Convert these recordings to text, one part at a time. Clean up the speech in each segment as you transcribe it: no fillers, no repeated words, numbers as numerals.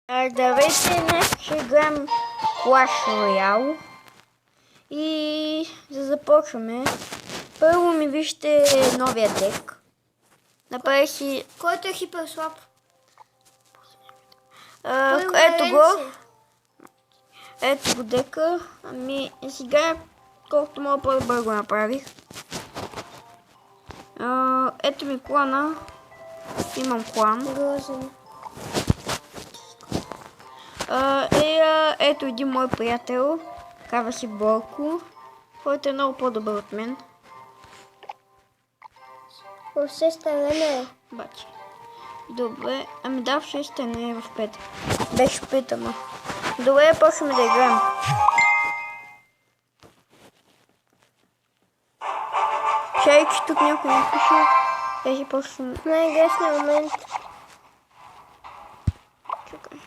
Здравейте, днес ще играем Clash Royale и за да започваме, първо ми вижте новия дек. Направи си... Който е хиперслаб. Ето го. Ето го дека. Ами сега колкото мога по-добре го направих. Ето ми клана. Имам клан. Грозен. Ето един мой приятел, казва си Борко, който е много по-добър от мен. В 6-та не. Бачи. Добре, ами да, в 6-та не е в 5. Беше 5, ама. Добре, почваме да играем. Чай, че тук някой не пише. Беше почваме. В най-грешния момент. Чакай.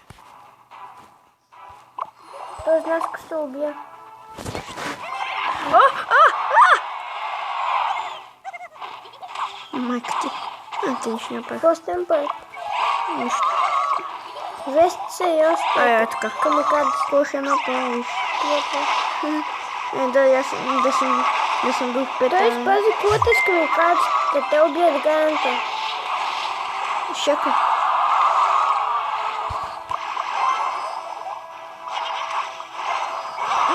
Той знае как се убия. Майка ти. Ти нищо не направи. Постен път. Нищо. Вест се и още. Така. Камикадзе. Слушай едно правиш. Да съм друг Той петър. изпази кулата с камикадзе. Да те убият ганата. Чакай.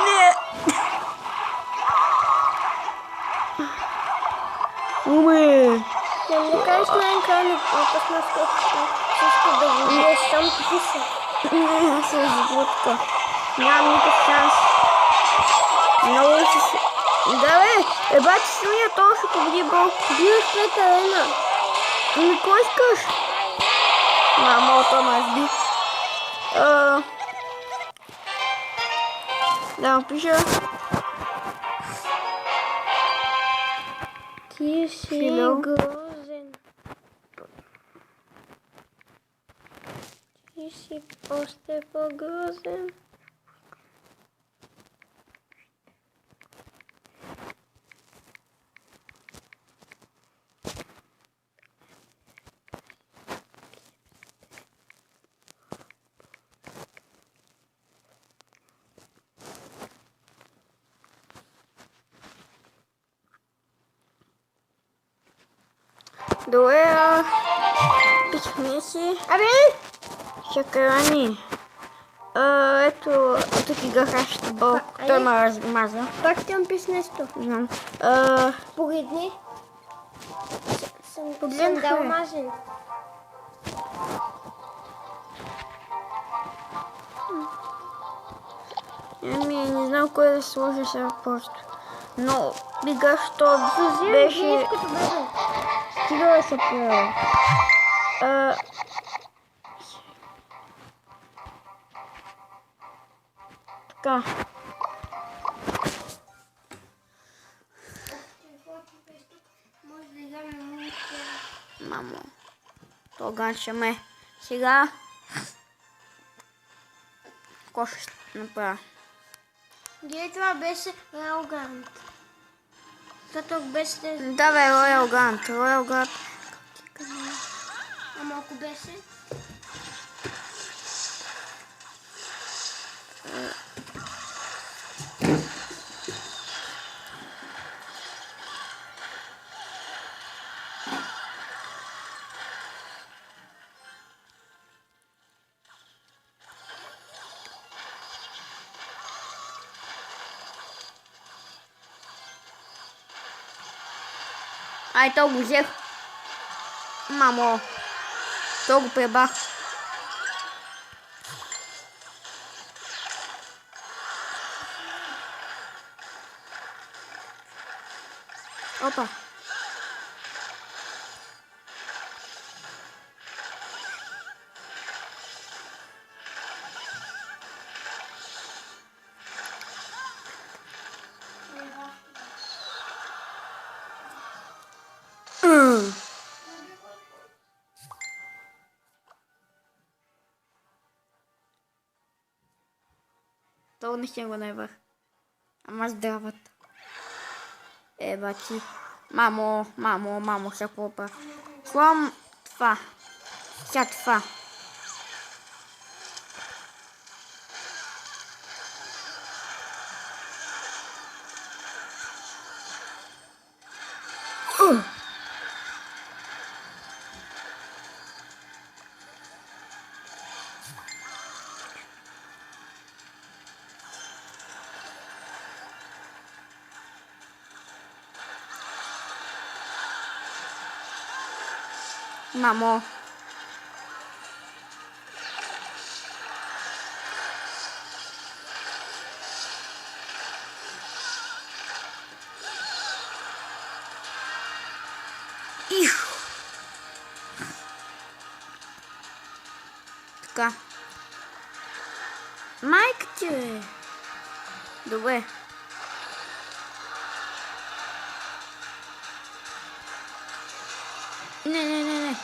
Не! Уме! Да не кажеш най-накрая на пъсна всичко да го видиш, само писа. Не, аз се сблъска. Нямам никакъв шанс. Много си... Да бе! Бачи самия, той ще победи Бог. Бил в 5-та арена. Ами кой искаш? Мамо, то ме сби. Да напиша. Ти си Фило. грозен. Ти си още по-грозен. Добре, писахме си. Абе! Чакай, ето, тук играхащата Бог. Той ме размаза. Пак ще им пис нещо. Знам. Погледни. Съм Погледнах, дал бе. мазен. Ами, не знам кой да сложа сега просто. Но игращото Беше... беше... като бебе. Стига да се поява. Така. Може да играме Мамо. Тогава ще ме. Сега... Какво ще направя? Гей, това беше Royal Guard. Като беше... Да бе, Royal Guard. Royal Guard. А малко беше... Ай, то го взех. Мамо. То го пребах. Опа. То не ще го наебах. Ама здравата. Бати. Мамо, ще купа. Слам това. Сега това. Мамо. Их. Така. Майка ти, бе. Добре. Не.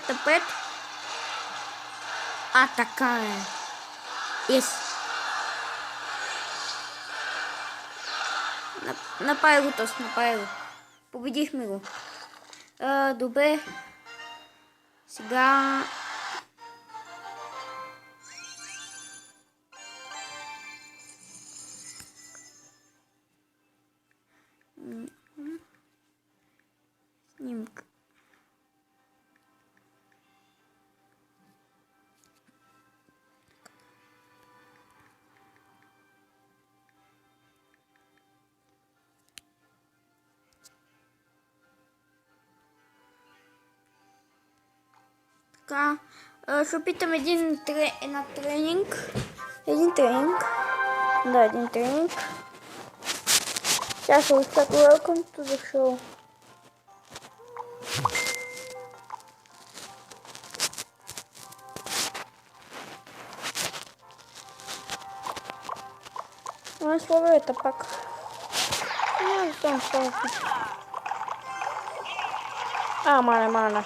Напред. А, така е. Yes. Направи го, Тос, направи го. Победихме го. Добре. Сега... Снимка. Така, ще опитам един тренинг. Един тренинг. Сега ще остат Welcome to the show. Ай, слабо пак. Не знам слабо. Мана.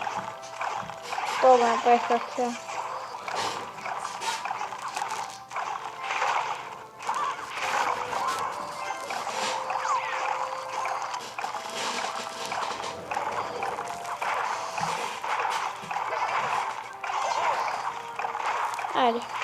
Пробвам направих как сега. Айде.